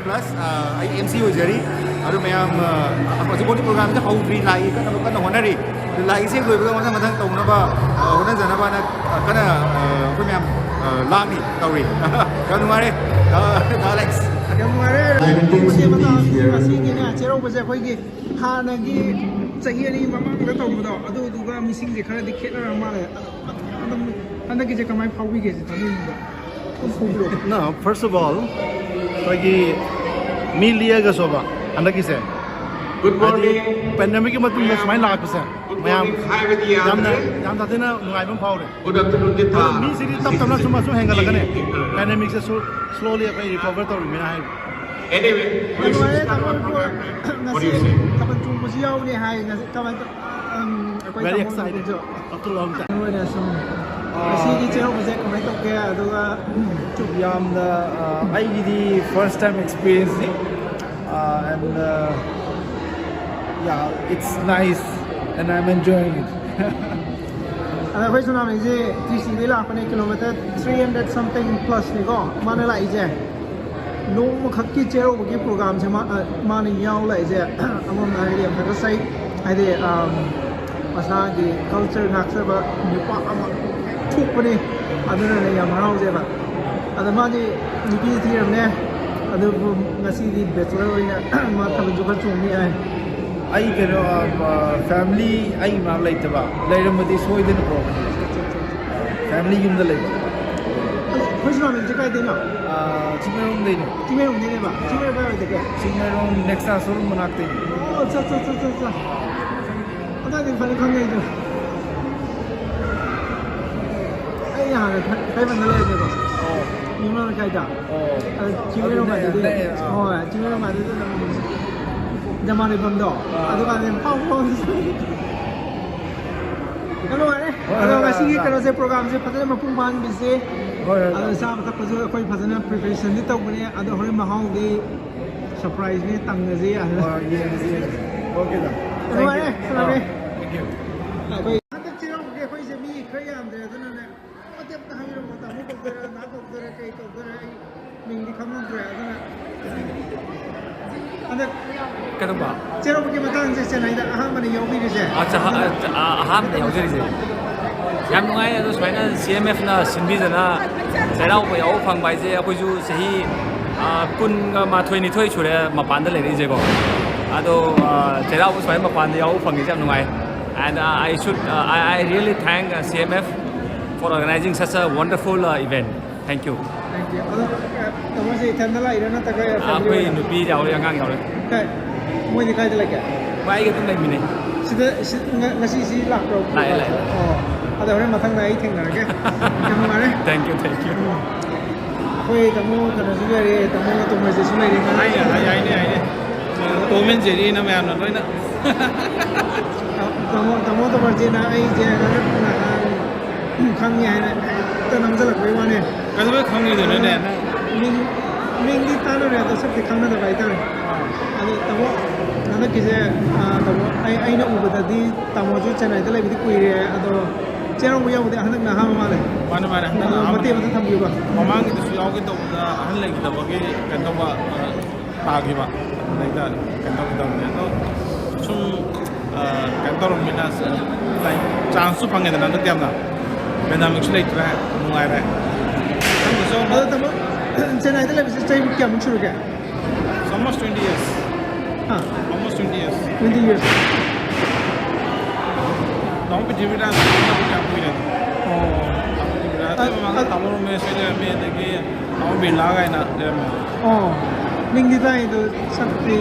plus MC Ojari aru mayam supporting program ta howdri lai kana honari lai se loi ba ma thang tong na ba hona jana ba na kana ko mayam lani tauri kan mare Alex kan mare mase mata masi gi na chero ba je khoi gi hana gi chahi ani mamang da tong da adu duga missing je khara dikhet na ma le anda gi je kamai phaubi ge je tani ba no first of all lagi milia ga soba anda ki se good morning pandemic ki matung smai la pasa mayam jam da dena ngai bam phau re good afternoon ditha mi siri tap tam na suma su henga lagane pandemic se slowly apai recover to me hai anyway kapan chung ko siaw ni hai kapan very excited after long time masi gi chero ba je kamai to ke aduga yam the I first time experience and yeah it's nice and I'm enjoying it ana phai sunam ni je TC le la pane kilometer 300 something plus ni ko mana lai je no ma khak ki chero ba ki program se ma ni yaw lai je amam na ri am ka sai ai de asa gi culture ngak sa ba ni pa ama thuk pa ni aduna ne yam harau je ba ada ma ni nipi thiram ne adu ngasi di bachelor oina ma thabu ju ka chung ni ai I family I ma lai ta ba lai ram di soi den pro family yum da lai phai sunam ni je kai de na chimero de ba chimero ba de ke chimero nexa sur manak de oh cha ada Anh phải không nghe chưa? Anh nhà này thấy mình lên rồi. Nhưng mà cái đó. Chỉ biết mà đi. Chỉ biết mà đi là Zaman ni benda. Ada kan yang power. Kalau ni, kalau kasi kalau saya program saya pasal mapumpan bisi. Ada sama tak pasal kau pasal preparation ni tahu ni ada orang mahal di surprise ni tangga je. Okay dah. Kalau ni, kalau ni. Thank you. Kau ada cerita mungkin kau semi kau yang ada tu na. Macam tak hanya mata muka kau nak kau kai kau minggu kamu kau ada na. Ada Kenapa? cerita mungkin mata anje saya nak aham mana yang lebih je. aham ne yaujari yam nungai ado swaina CMF na sinbi jana serau ko yau phang bai je akoi ju sahi kun ga ma thoi ni thoi chure ma pan da le ri je ko ado serau ko swaina ma pan da yau phang ni jam nungai and I really thank CMF for organizing such a wonderful event. Thank you. Thank you. Ada kamu sih tanda lah irana tak kaya Akoi nupi yaw le angang yaw le Kaya, mau ni kaya lagi. bai ga tum lai mine Sudah nasi si lah bro. Lai. Oh, ada orang matang naik tengah ke? Kamu mana? thank you Koi kamu kerana sudah ni, kamu tu masih sudah ni. Ai ni. Tôi mình chỉ đi năm em rồi đấy nè. Kamu tu masih nak ai je nak khang ni na. Tu nama saya lagi mana? Cái đó không đi được nữa nè. Ming di tanah ni atau seperti khang ada baik tanah. Ada kamu, nada kisah kamu ai nak ubah tadi tamu tu cina itu lagi di kuih atau cerita punya ubah hendak nak ham mana? Mana. Mati thambi ubah. Mamang itu sudah aku tu ahal lagi tu bagi kan tu pagi pak. Lagi tu kan tu ni tu. Cuma kantor minas like chance panggil dan nanti tiap na. Benda mungkin lagi tu mulai dah. Kan tu Ada tamu cina itu lagi saya bukan muncul ke? almost 20 years. Almost 20 years. 20 years. Namun perjalanan kita bukan punya. Tapi memang tamu rumah saya ni lagi namun bila lagi nak dia. Oh, Ming di tanah itu seperti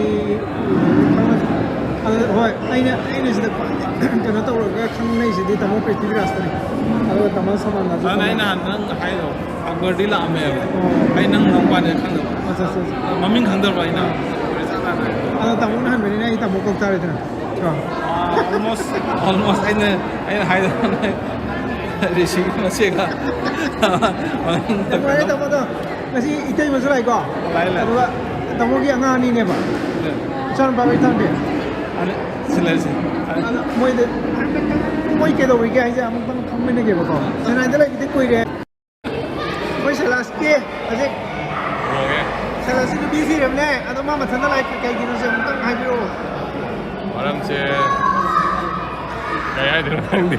ini sudah kerana tahu orang kan ni sudah tamu pergi rasa ni. Kalau tamu sama nak. Saya nak hai tu. Agar dia lah ambil. Hai nang nampak dia kan tu. Mami kan tu lah ina. Ada tamu nak beri ni tamu kau cari tu. Almost ini hai tu. Risi masih kan. Tamu tu masih itu masuk lagi kau. Tamu dia angah ni apa? Jangan bawa itu dia. Selesai. Moi kita beri ke aja, amu pun kami ni ke betul. Saya nanti lagi kita kuih dia. Moi salas ke, asyik. Salas itu busy dia ni. Atau mama sana lagi kayak gini saya mungkin hai biro. Orang saya kayak ada orang di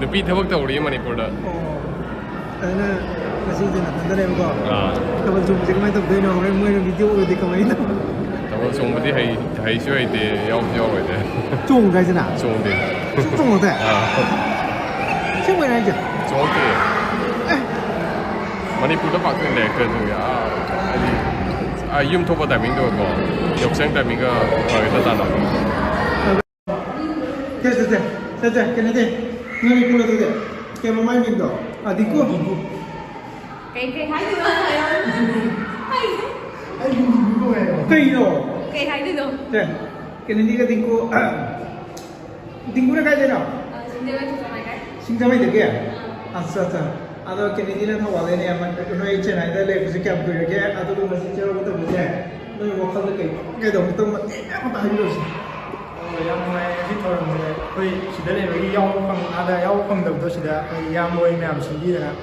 lebih thawak tahu dia Manipur dah. Oh, karena masih je nak tanda ni betul. Kalau cuma cakap macam tu, ni orang mui video di kamera itu. Tahu semua dia hai suai dia, yau dia. 中在是哪？ semua dia. 中在。什么来着？ semua dia. Manipur dah pakai lekar tu ya. Yum tu pada minggu ko, yuksen pada minggu kita tanam. 在，跟那点，那里过来对的，给妈妈领导啊，你过。 Cái thái được rồi hay cây rồi. cái thái được rồi Đây, cái này đi cái tình của nó cái gì nào? xin chào anh chụp này cái Sinh ra mấy được kìa? À, sao? À, đó cái này đi nó thao vào đây này, mà nói trên này đây là cái kẹp cười kìa, à, tôi muốn xin chào cái tầm này, nói một không được cái đồng tâm mà nó tài được. Yang maiที่ทอร์เลยเฮ้ยสิได้เลยยาวฟังอะไรยาวฟังเดิมตัวสิได้ยามวยแม่สิดีนะ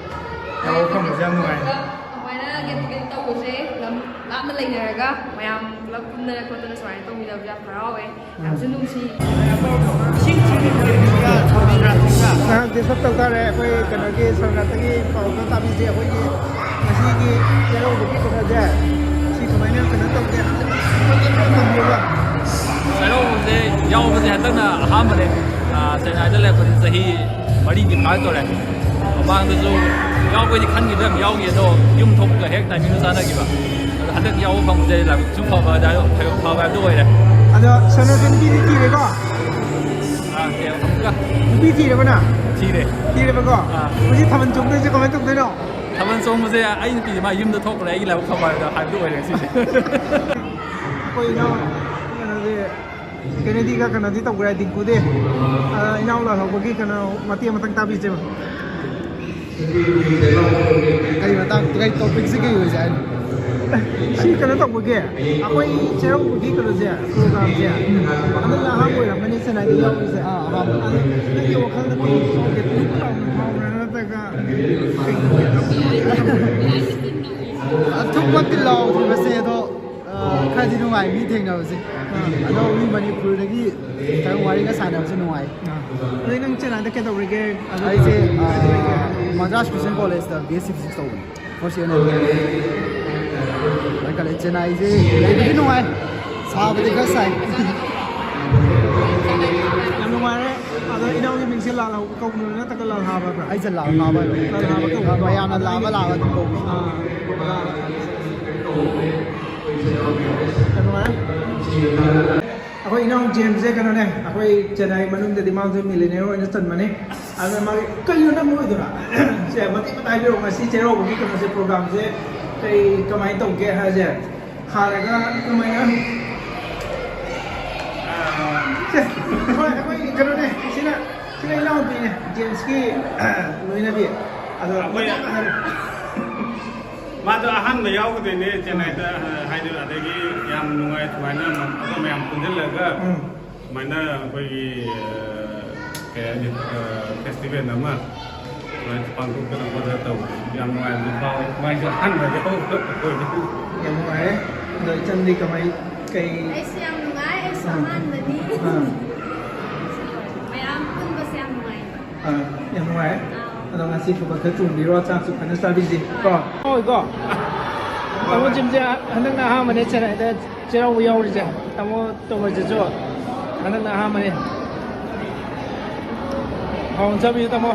ยาวฟังจะยังไง ngoài ra cái tàu của xe làm nó lên này cả mà em làm nơi con tôi xoay tôi bây giờ ra phá vậy em xin đúng chi cái sắp tới đây tôi cần cái sau này cái phòng công tác bây giờ cái mà cái đâu được cái công tác chỉ có mấy năm cái nó tông cái không nhiều lắm. Saya mesti jauh mesti hendak na aham ni. Saya ada le pun sahi bari di kai tu le. Abang tu so jauh kau di kan ni ber jauh ni tu yum thok ke hek tai minus sana ki ba. Hendak jauh bang mesti la jumpa ba dah, phao ba tu le. Ada sana kan di kiri ko. Okay. का พี่ทีเดียวกันนะ ทีเด้ ทีเดียวกันก็วันนี้ทำมันจุกได้จะก็ไม่จุกได้เนาะ ทำมันทรงมาเสียไอ้ปีมายืมตัวทกอะไรอีแล้วเข้ามาหายด้วยเลยสิ ကိုင်းတော့ကနေဒီကကနေဒီတော့ကြတဲ့ကိုတဲ့အိနောက်လာတော့ဘကိကနမတိမတန်တာပြီးစမအဲ့ဒီတော့ဒီ topic စကေရစမ်းရှိကနေတော့ဘကေအကွေးချေဘကိကလို့စရ program စရအမလာဟာကိုရမနေစနေဒီရောက်စအာဟာအဲ့ဒီခန်းတဲ့ကိုဆိုတဲ့တူတောင်းမောင်းရတဲ့ကทุกวันที่เราที่มาเสียတော့ခါဒီတော့အိုင်မီတင်တော့စီအတော့ဒီမနီပူတကြီးတောင်းဝါရီကစားတယ်စနဝိုင် ဒီနန်းချန်တဲ့ကတော့ရကေအဲ့ဒီမဒရတ်ခရစ်စတန်ကောလိပ်တဲ့ basic physics တော့ first year နဲ့ဘယ်ကလေးချန်အိုင်စီဒီနဝိုင်စားပြီးကဆိုင် နမဝါရဲအဲ့ဒီနောက်ဒီမင်းစလာလောက်ကောင်းနေတကလာဟာပါဗျ အဲ့ဒါလာမှာပါမရမလာမလာတော့ပုံ Ako inang James eh kanon eh. Ako Chennai manung de dimang sa millionaire instant money. Ano mag kayo na mo ito na. Siya mati pa tayo nga si Chero kung ito sa program siya. Kay kamay tong kaya ha siya. Haraga kamay na. Ako kanon eh. Sina ilang din eh. James ki Luina bi. Ano 마도 한 여우도 되네 전에다 하이들 아들이 양 농아에 좋아하는 뭐 양 분들라가 만나 거기 그 페스티벌 남아 방송 그런 거 했다 양 농아에 뭐 많이 한 거죠 yang mo eh. Doi chan di kamay kay Ay siyang nungay, ay saman na di. May ampun ba siyang nungay? yang mo eh. Ano nga si Kuba ka chung biro sa su kana sa busy. Ko. Oi ko. Tamo jim ja hanang na ha mane chana da jero wi yaw ri ja. Tamo to ma je jo. Hanang na ha mane. Hong cha bi tamo.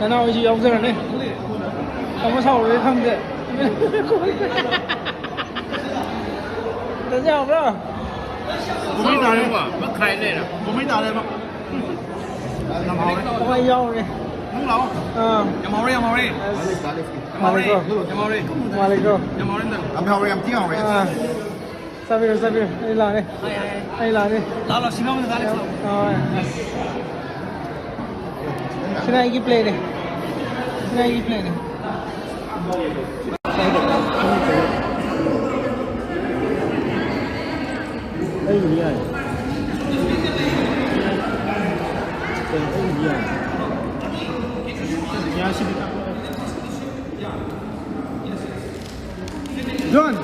Na na wi yaw zara ne. Tamo sao ri thang de. Da ja bro. ผมไม่ด่าเลยว่ะมันใครเลยนะผมไม่ด่าเลยมั้งน้ำหอมไหม Tamo yaw ri. น้องเราอย่ามองเลยอย่ามองเลยอย่ามองเลยอย่ามองเลย Maleko. อย่ามองเลยนะ အမေဟောရမ်တီအောင်ရယ် Sabir sabir. Ai la ne. Ai la ne. လာလာစီမောင်းနေတာလေ Sina iki play ne. Sina iki play ne. Ai ni ai. Ai ni ai. Ya shi. John.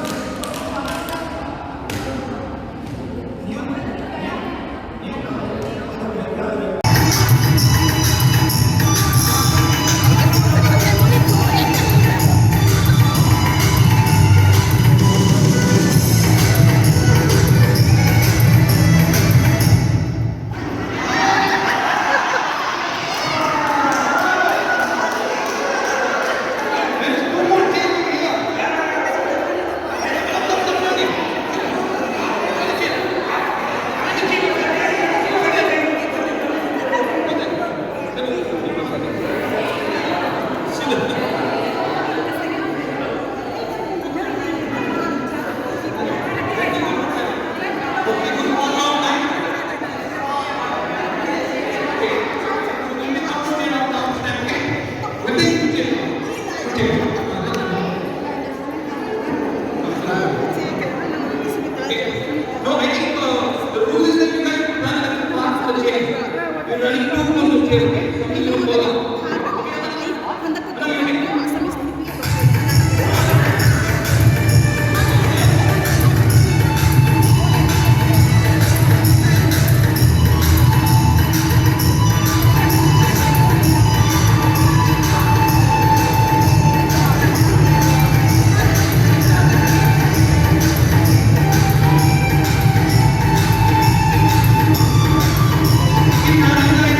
Thank you.